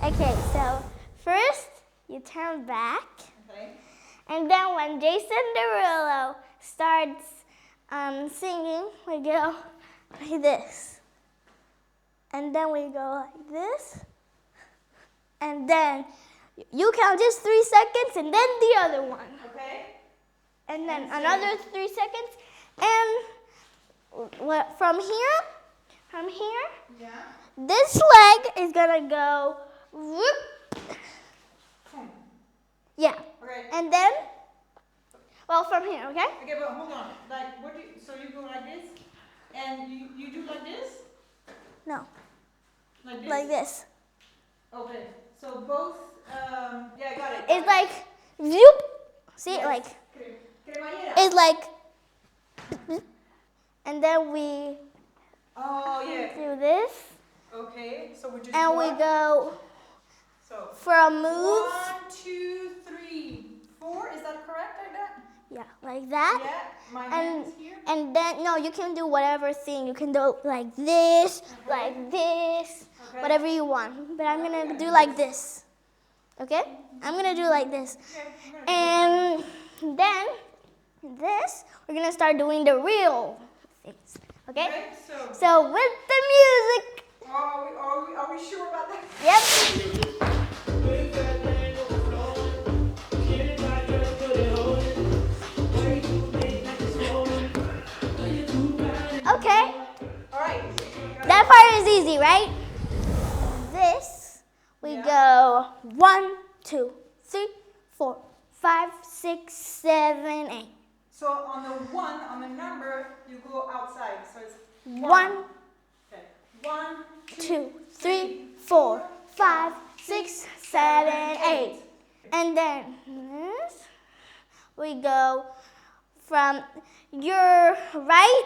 Okay, so first you turn back. Okay. And then when Jason Derulo starts singing, we go like this. And then we go like this. And then you count just 3 seconds and then the other one. Okay. And then another 3 seconds. And from here, Yeah. this leg is gonna go whoop. Yeah. Okay. And then, well, from here, okay? Okay, but hold on. Like, what do you, so you go like this, and you do like this? No. Like this? Like this. Okay. So both, yeah, I got it. It's like, whoop. See, Yes. like, Cremallera. it's like, and then we Oh, yeah. do this, Okay, so we just and we go So, for a move. 1, 2, 3, 4. Is that correct like that? Yeah, like that. Yeah. My And hands here. and then no, you can do whatever thing. You can do like this, like this, Okay. whatever you want. But I'm gonna do like this. Okay? I'm gonna do like this. Okay, I'm gonna And then this, we're gonna start doing the real things. Okay? Okay, so. So with the music. Are we sure about that? Yep. Okay. All right. That part is easy, right? This, we go 1, 2, 3, 4, 5, 6, 7, 8. So on the 1, on the number, you go outside. So it's 1, Okay. 1, 2, 3, 4, 5, 6, 7, 8. And then this, we go from your right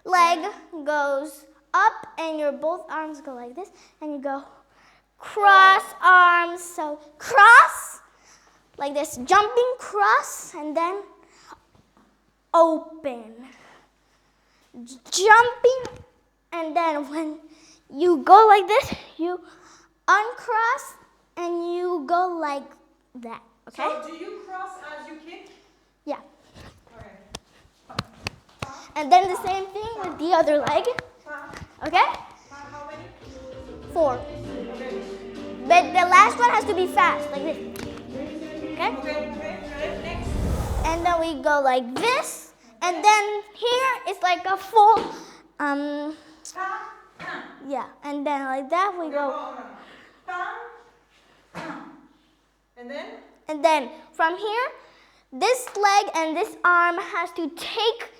leg goes up and your both arms go like this, and you go cross arms. So cross, like this, jumping cross, and then open. Jumping, and then when you go like this, you uncross and you go like that, okay? So do you cross as you kick? Yeah. Okay. And then the same thing with the other leg, okay? How many? 4. Okay. But the last one has to be fast, like this, okay? Okay. Next. And then we go like this, and then here it's like a full, yeah, and then like that we go. And then from here, this leg and this arm has to take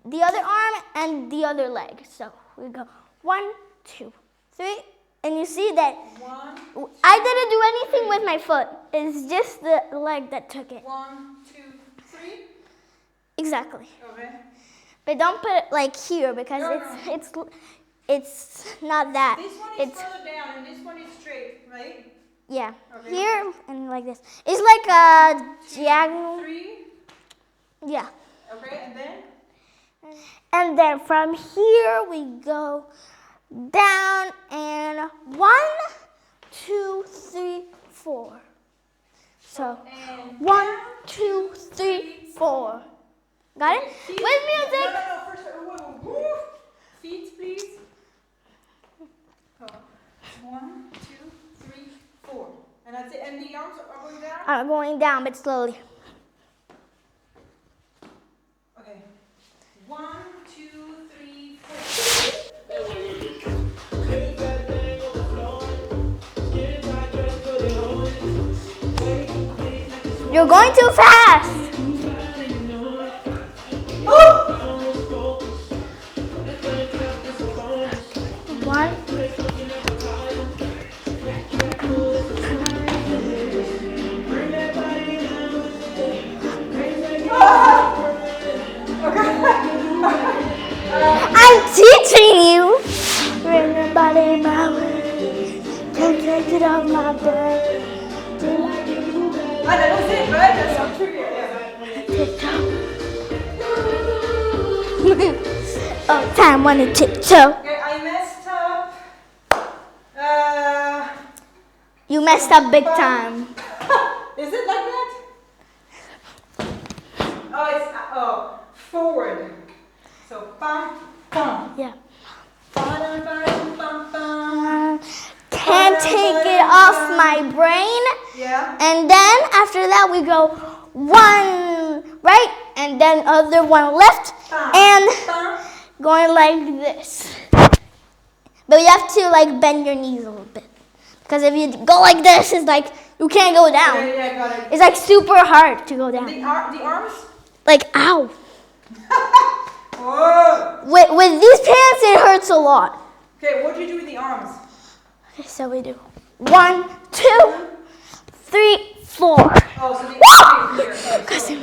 the other arm and the other leg. So we go 1, 2, 3, and you see that I didn't do anything with my foot. It's just the leg that took it. 1, 2, 3. Exactly. Okay. But don't put it like here because it's not that. This one is further down and this one is straight, right? Yeah. Okay. Here and like this. It's like a diagonal. 3. Yeah. Okay, and then? And then from here we go down and 1, 2, 3, 4. So And 1, 2, 3, 4. Got it? Feet. With music. No, first, woo. Feet, please. Oh. 1, 2, 3, 4. And that's it. And the arms are going down? I'm going down, but slowly. Okay. 1, 2, 3, 4. You're going too fast. One. I'm teaching you. Bring your body my way. Can't take it off my back. That was it, right? That's not true yet. Oh, time on the tiptoe. Okay, I messed up. You messed up big time. Is it like that? Oh, it's forward. So bum bum. Yeah. Bum bum bum bum. Can't take it off my brain. Yeah. And then after that we go one right and then other one left and going like this. But you have to like bend your knees a little bit. Because if you go like this, it's like you can't go down. Yeah, got it. It's like super hard to go down. The arms? Like ow. Whoa. With these pants it hurts a lot. Okay, what do you do with the arms? Okay, so we do 1, 2, 3, 4. Oh, so the arms here. Okay, so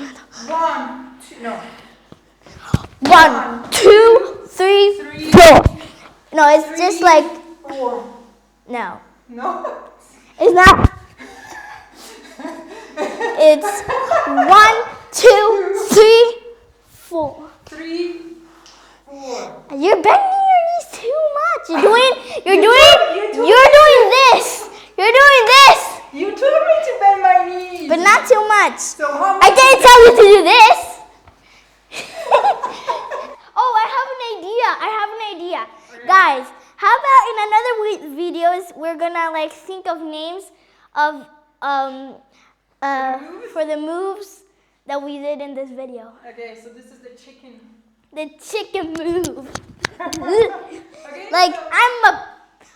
1, 2, no. 1, 2, 3, 4. No, it's just like 4. no. No. It's not. It's 1, 2, 3, 4. 3, 4. You're bending your knees too much. You're doing this. You're doing this. You told me to bend my knees. But not too much. So how I much? didn't tell you to do this. Oh, I have an idea. Okay. Guys, how about in another videos we're gonna like think of names of for the moves that we did in this video. Okay, so this is the chicken. The chicken move. Okay. Like so,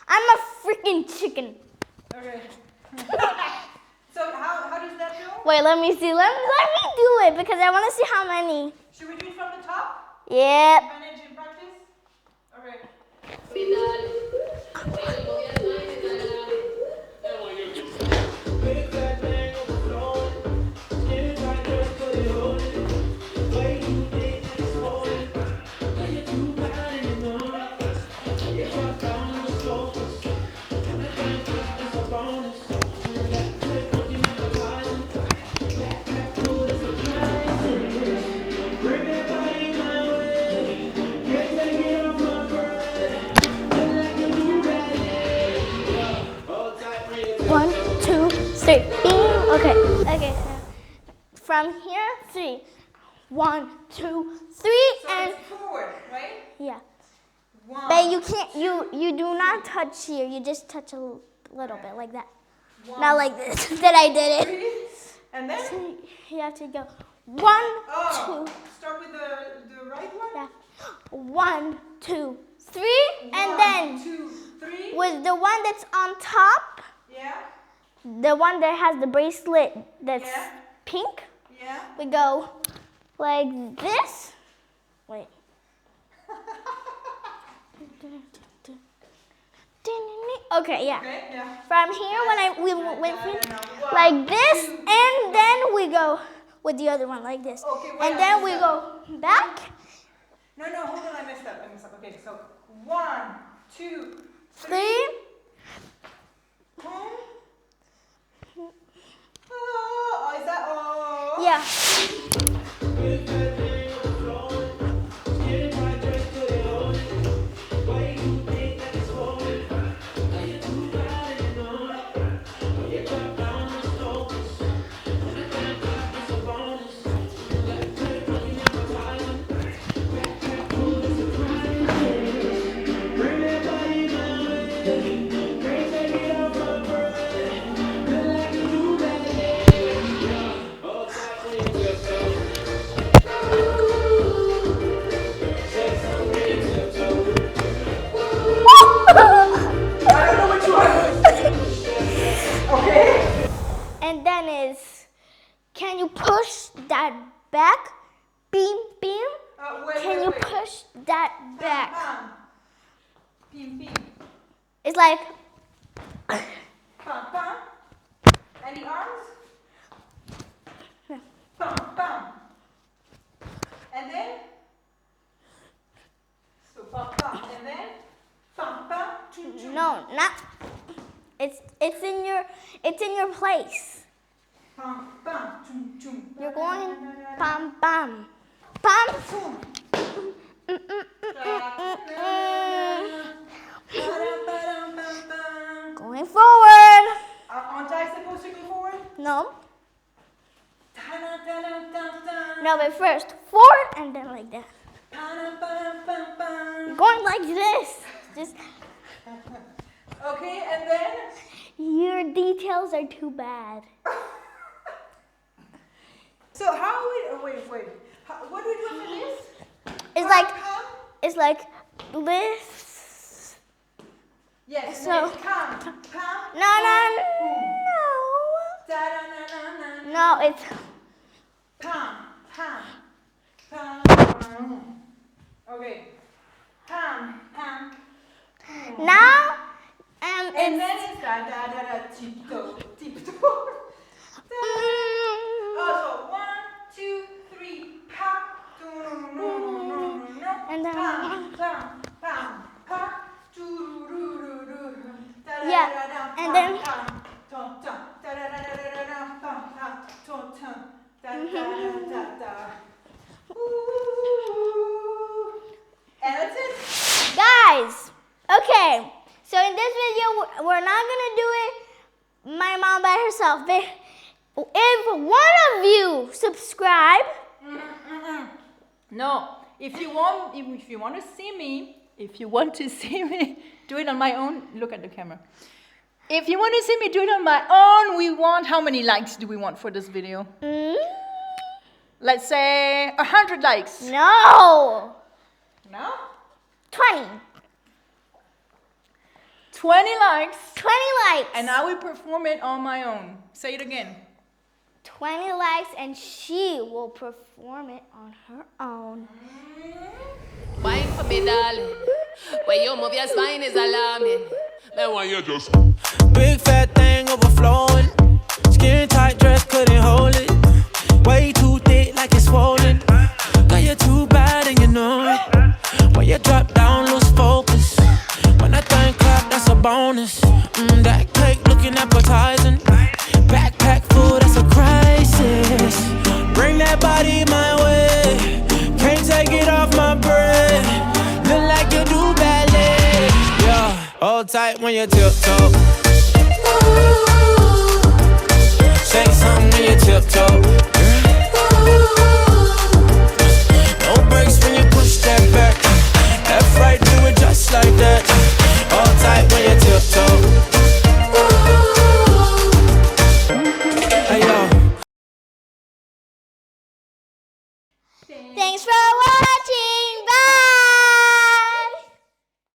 I'm a freaking chicken. Okay. So how does that go? Wait, let me see. Let me do it because I want to see how many. Should we do it from the top? Yep. Manage in practice? Okay. One, two, three. Bing. Okay. Okay. So from here, 3. 1, 2, 3, So and it's forward, right? yeah. 1. But you can't. You do not touch here. You just touch a little bit like that. 1, Not like this. That I did it. 3, and then? So you have to go 1, 2. Start with the right one? Yeah. 1, 2, 3, and then 2, 3. with the one that's on top, Yeah. the one that has the bracelet that's Yeah. pink, Yeah. we go like this. Wait. Okay, yeah. Okay, yeah. From here, we went One, like this, 2, and then we go with the other one like this, Okay, wait, and I then we messed go back. No, hold on, I messed up. Okay, so 1, 2, 3. boom. Oh, is that oh? Yeah. And then is, can you push that back? Beam, beam. Can you push that back? Beam, beam. It's like, Bam, bam. And the arms? Bam, bam. And then? So bam, bam. And then? Bam, bam. Choo, choo. no, not. It's in your place. Bam, bam. Choo, choo. You're going bam, bam, bam. Going forward. No. Ta-da-da-da-da-da. No, but first 4 and then like that. Pa-da-ba-da-ba-ba. Going like this. Just Okay, and then? your details are too bad. So how we, wait. What do we do for this? It's like this. Yes, So- and it's come. No. Da-da-na-na-na. No, it's Pam. Okay. Pam. now And it's then it's da-da-da-da, tiptoe. Also, 1, 2, 3, pa. And then- Pam. Pa. Yeah, and then- And that's it. guys. Okay, so in this video we're not gonna do it my mom by herself. But if one of you subscribe, No, if you want to see me, do it on my own. Look at the camera. If you want to see me do it on my own, we want, how many likes do we want for this video? Let's say 100 likes. no, No? 20. 20 likes. 20 likes. And I will perform it on my own. Say it again. 20 likes and she will perform it on her own. Wine for me, darling. When you move your spine is alarming. Then why you just Big fat thing overflowing. Skin tight dress couldn't hold it. Way too thick like it's swollen. Girl, you're too bad and you know it. When you drop down, lose focus. When that thing clap, that's a bonus. That cake looking appetizing. Backpack full, that's a crisis. Bring that body my way. Can't take it off my brain. Look like you do ballet. Yeah, hold tight when you tiptoe. Say something when you tiptoe. No brakes when you push that back. Left, right, do it just like that.